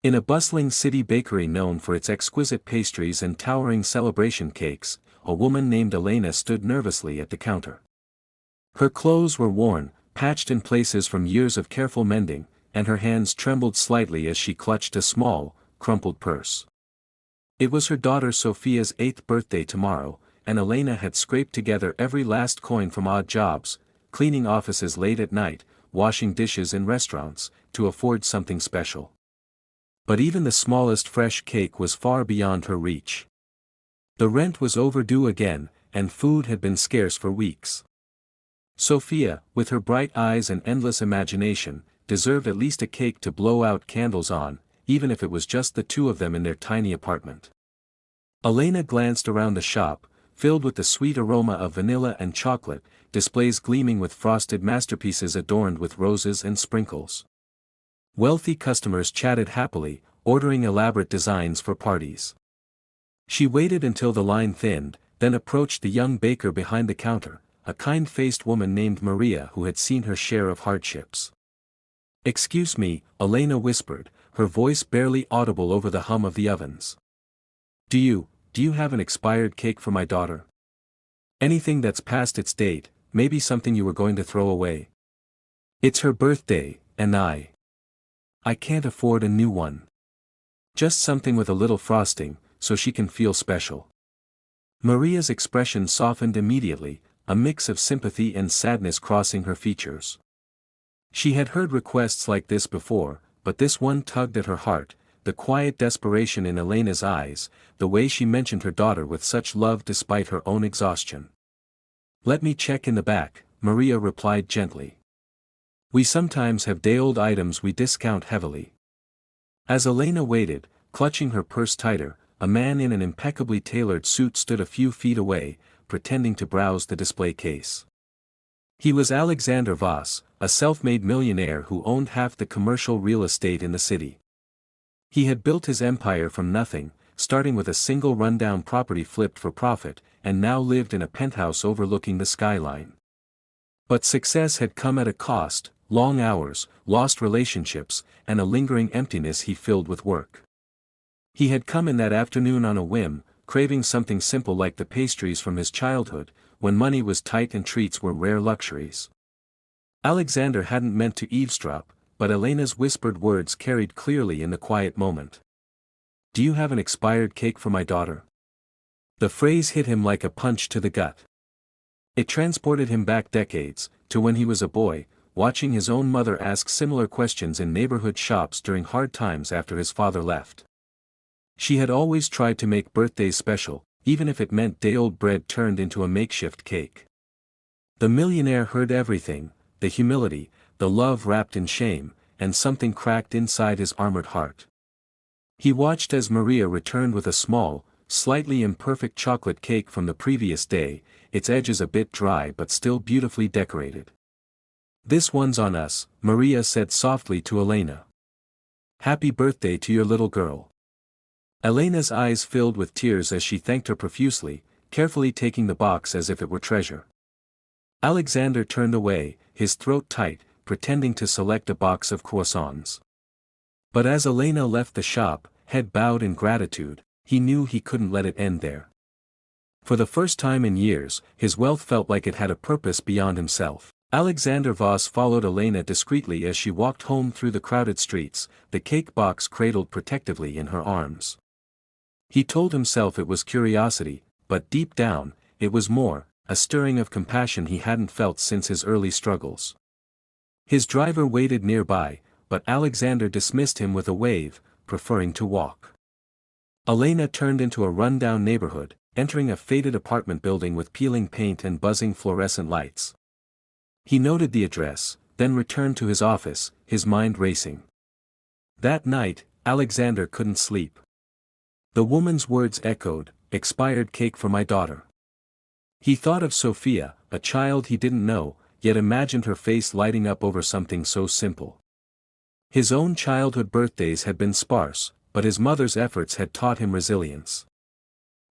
In a bustling city bakery known for its exquisite pastries and towering celebration cakes, a woman named Elena stood nervously at the counter. Her clothes were worn, patched in places from years of careful mending, and her hands trembled slightly as she clutched a small, crumpled purse. It was her daughter Sophia's 8th birthday tomorrow, and Elena had scraped together every last coin from odd jobs, cleaning offices late at night, washing dishes in restaurants, to afford something special. But even the smallest fresh cake was far beyond her reach. The rent was overdue again, and food had been scarce for weeks. Sophia, with her bright eyes and endless imagination, deserved at least a cake to blow out candles on, even if it was just the two of them in their tiny apartment. Elena glanced around the shop, filled with the sweet aroma of vanilla and chocolate, displays gleaming with frosted masterpieces adorned with roses and sprinkles. Wealthy customers chatted happily, ordering elaborate designs for parties. She waited until the line thinned, then approached the young baker behind the counter, a kind-faced woman named Maria who had seen her share of hardships. "Excuse me," Elena whispered, her voice barely audible over the hum of the ovens. Do you have an expired cake for my daughter? Anything that's past its date, maybe something you were going to throw away. It's her birthday, and I can't afford a new one. Just something with a little frosting, so she can feel special." Maria's expression softened immediately, a mix of sympathy and sadness crossing her features. She had heard requests like this before, but this one tugged at her heart, the quiet desperation in Elena's eyes, the way she mentioned her daughter with such love despite her own exhaustion. "Let me check in the back," Maria replied gently. "We sometimes have day-old items we discount heavily." As Elena waited, clutching her purse tighter, a man in an impeccably tailored suit stood a few feet away, pretending to browse the display case. He was Alexander Voss, a self-made millionaire who owned half the commercial real estate in the city. He had built his empire from nothing, starting with a single rundown property flipped for profit, and now lived in a penthouse overlooking the skyline. But success had come at a cost: long hours, lost relationships, and a lingering emptiness he filled with work. He had come in that afternoon on a whim, craving something simple like the pastries from his childhood, when money was tight and treats were rare luxuries. Alexander hadn't meant to eavesdrop, but Elena's whispered words carried clearly in the quiet moment. "Do you have an expired cake for my daughter?" The phrase hit him like a punch to the gut. It transported him back decades, to when he was a boy, watching his own mother ask similar questions in neighborhood shops during hard times after his father left. She had always tried to make birthdays special, even if it meant day-old bread turned into a makeshift cake. The millionaire heard everything, the humility, the love wrapped in shame, and something cracked inside his armored heart. He watched as Maria returned with a small, slightly imperfect chocolate cake from the previous day, its edges a bit dry but still beautifully decorated. "This one's on us," Maria said softly to Elena. "Happy birthday to your little girl." Elena's eyes filled with tears as she thanked her profusely, carefully taking the box as if it were treasure. Alexander turned away, his throat tight, pretending to select a box of croissants. But as Elena left the shop, head bowed in gratitude, he knew he couldn't let it end there. For the first time in years, his wealth felt like it had a purpose beyond himself. Alexander Voss followed Elena discreetly as she walked home through the crowded streets, the cake box cradled protectively in her arms. He told himself it was curiosity, but deep down, it was more, a stirring of compassion he hadn't felt since his early struggles. His driver waited nearby, but Alexander dismissed him with a wave, preferring to walk. Elena turned into a run-down neighborhood, entering a faded apartment building with peeling paint and buzzing fluorescent lights. He noted the address, then returned to his office, his mind racing. That night, Alexander couldn't sleep. The woman's words echoed, "Expired cake for my daughter." He thought of Sophia, a child he didn't know, yet imagined her face lighting up over something so simple. His own childhood birthdays had been sparse, but his mother's efforts had taught him resilience.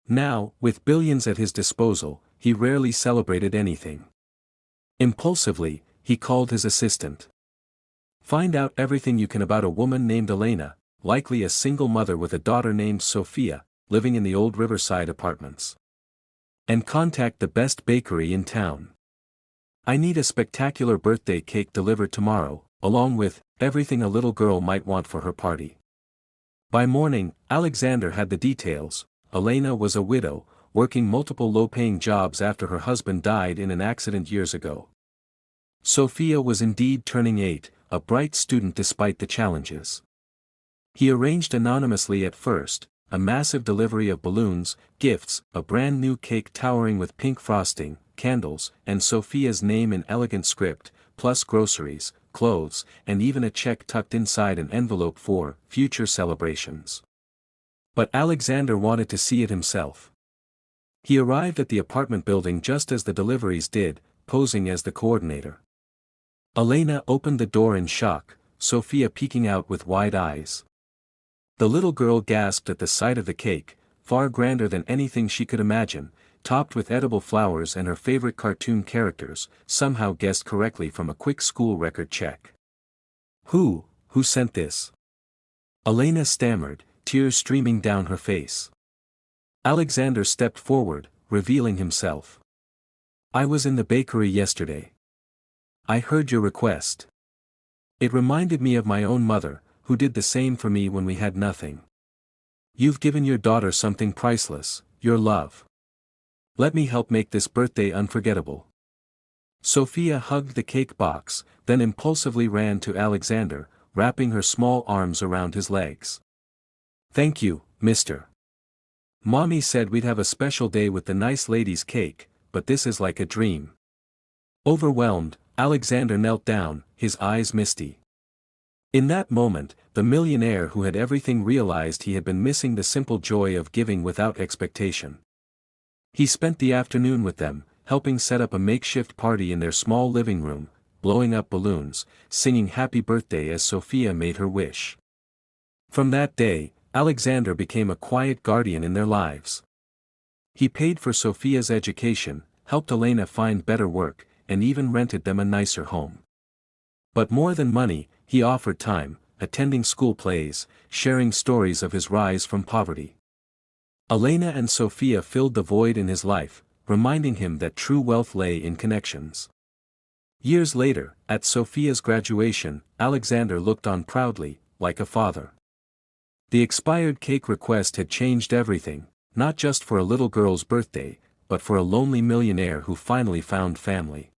Now, with billions at his disposal, he rarely celebrated anything. Impulsively, he called his assistant. "Find out everything you can about a woman named Elena, likely a single mother with a daughter named Sophia, living in the old Riverside apartments. And contact the best bakery in town. I need a spectacular birthday cake delivered tomorrow, along with everything a little girl might want for her party. By morning, Alexander had the details. Elena was a widow, working multiple low-paying jobs after her husband died in an accident years ago. Sophia was indeed turning 8, a bright student despite the challenges. He arranged anonymously at first, a massive delivery of balloons, gifts, a brand new cake towering with pink frosting, candles, and Sophia's name in elegant script, plus groceries, clothes, and even a check tucked inside an envelope for future celebrations. But Alexander wanted to see it himself. He arrived at the apartment building just as the deliveries did, posing as the coordinator. Elena opened the door in shock, Sophia peeking out with wide eyes. The little girl gasped at the sight of the cake, far grander than anything she could imagine, topped with edible flowers and her favorite cartoon characters, somehow guessed correctly from a quick school record check. Who sent this? Elena stammered, tears streaming down her face. Alexander stepped forward, revealing himself. I was in the bakery yesterday. I heard your request. It reminded me of my own mother, who did the same for me when we had nothing. You've given your daughter something priceless, your love. Let me help make this birthday unforgettable. Sophia hugged the cake box, then impulsively ran to Alexander, wrapping her small arms around his legs. Thank you, mister. Mommy said we'd have a special day with the nice lady's cake, but this is like a dream. Overwhelmed, Alexander knelt down, his eyes misty. In that moment, the millionaire who had everything realized he had been missing the simple joy of giving without expectation. He spent the afternoon with them, helping set up a makeshift party in their small living room, blowing up balloons, singing happy birthday as Sophia made her wish. From that day, Alexander became a quiet guardian in their lives. He paid for Sophia's education, helped Elena find better work, and even rented them a nicer home. But more than money, he offered time, attending school plays, sharing stories of his rise from poverty. Elena and Sophia filled the void in his life, reminding him that true wealth lay in connections. Years later, at Sophia's graduation, Alexander looked on proudly, like a father. The expired cake request had changed everything, not just for a little girl's birthday, but for a lonely millionaire who finally found family.